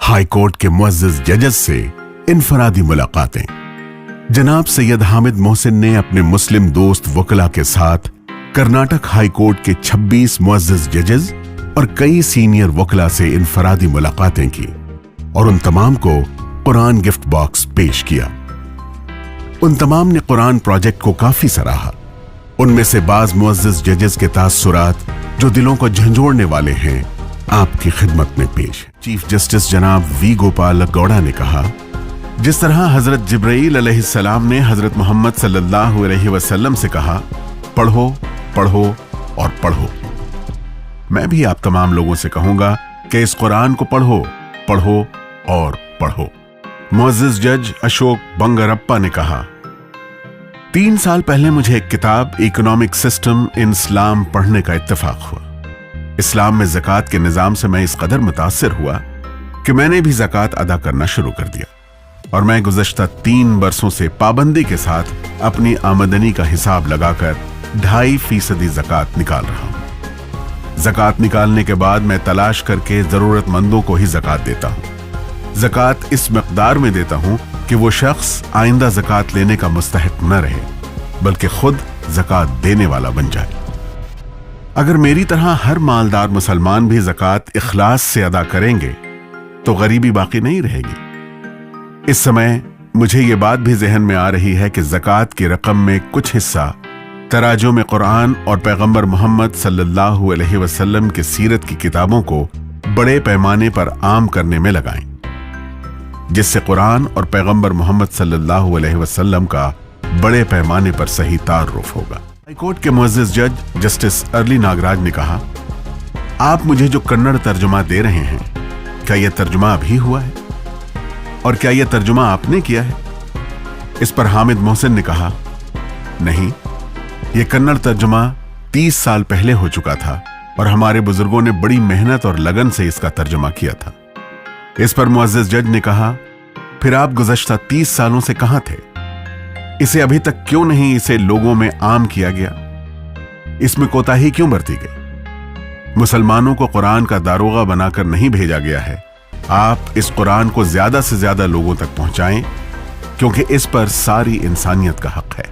High court के मुअज़्ज़िज़ जजेस से इनफरादी मुलाकातें। जनाब सैयद हामिद मोहसिन ने अपने मुस्लिम दोस्त वकला के साथ कर्नाटक हाई कोर्ट के 26 मुअज़्ज़िज़ जजेस और कई सीनियर वकला से इनफरादी मुलाकातें की और उन तमाम को कुरान गिफ्ट बॉक्स पेश किया। उन तमाम ने कुरान प्रोजेक्ट को काफी सराहा। उनमें से बाज मुअज़्ज़िज़ जजेस के तासुरात जो दिलों को झंझोड़ने वाले हैं आपकी खिदमत में पेश है। चीफ जस्टिस जनाब वी गोपाल गौड़ा ने कहा, जिस तरह हजरत जिब्राईल अलैहिस्सलाम ने हजरत मोहम्मद सल्लल्लाहु अलैहि वसल्लम से कहा, पढ़ो पढ़ो और पढ़ो, मैं भी आप तमाम लोगों से कहूंगा कि इस कुरान को पढ़ो पढ़ो और पढ़ो। मुअज़्ज़िज़ जज अशोक बंगरप्पा ने कहा, 3 साल पहले मुझे एक किताब इकोनॉमिक सिस्टम इन इस्लाम पढ़ने का इत्तेफाक हुआ। इस्लाम में ज़कात के निज़ाम से मैं इस कदर मुतासिर हुआ कि मैंने भी ज़कात अदा करना शुरू कर दिया और मैं गुज़श्ता 3 बरसों से पाबंदी के साथ अपनी आमदनी का हिसाब लगाकर 2.5% ज़कात निकाल रहा हूँ। ज़कात निकालने के बाद मैं तलाश करके ज़रूरतमंदों को ही ज़कात देता हूँ। ज़कात इस मकदार में देता हूँ कि वो शख्स आइंदा ज़कात लेने का मुस्तहिक न रहे बल्कि खुद ज़कात देने वाला बन जाए। अगर मेरी तरह हर मालदार मुसलमान भी ज़कात इखलास से अदा करेंगे तो गरीबी बाकी नहीं रहेगी। इस समय मुझे ये बात भी ज़हन में आ रही है कि ज़कात की रकम में कुछ हिस्सा तराजुम कुरान और पैगंबर मोहम्मद सल्लल्लाहु अलैहि वसल्लम की सीरत की किताबों को बड़े पैमाने पर आम करने में लगाएं, जिससे कुरान और पैगंबर मोहम्मद सल्लल्लाहु अलैहि वसल्लम का बड़े पैमाने पर सही तारुफ होगा। हाईकोर्ट के मुअज़्ज़िज़ जज जस्टिस अर्ली नागराज ने कहा, आप मुझे जो कन्नड़ तर्जुमा दे रहे हैं, क्या यह तर्जुमा अभी हुआ है और क्या यह तर्जुमा आपने किया है? इस पर हामिद मोहसिन ने कहा, नहीं, यह कन्नड़ तर्जुमा 30 साल पहले हो चुका था और हमारे बुजुर्गों ने बड़ी मेहनत और लगन से इसका तर्जुमा किया था। इस पर मुअज़्ज़िज़ जज ने कहा, फिर आप गुज़श्ता 30 सालों से कहां थे? इसे अभी तक क्यों नहीं इसे लोगों में आम किया गया? इसमें कोताही क्यों बरती गई? मुसलमानों को कुरान का दारोगा बनाकर नहीं भेजा गया है। आप इस कुरान को ज्यादा से ज्यादा लोगों तक पहुंचाएं क्योंकि इस पर सारी इंसानियत का हक है।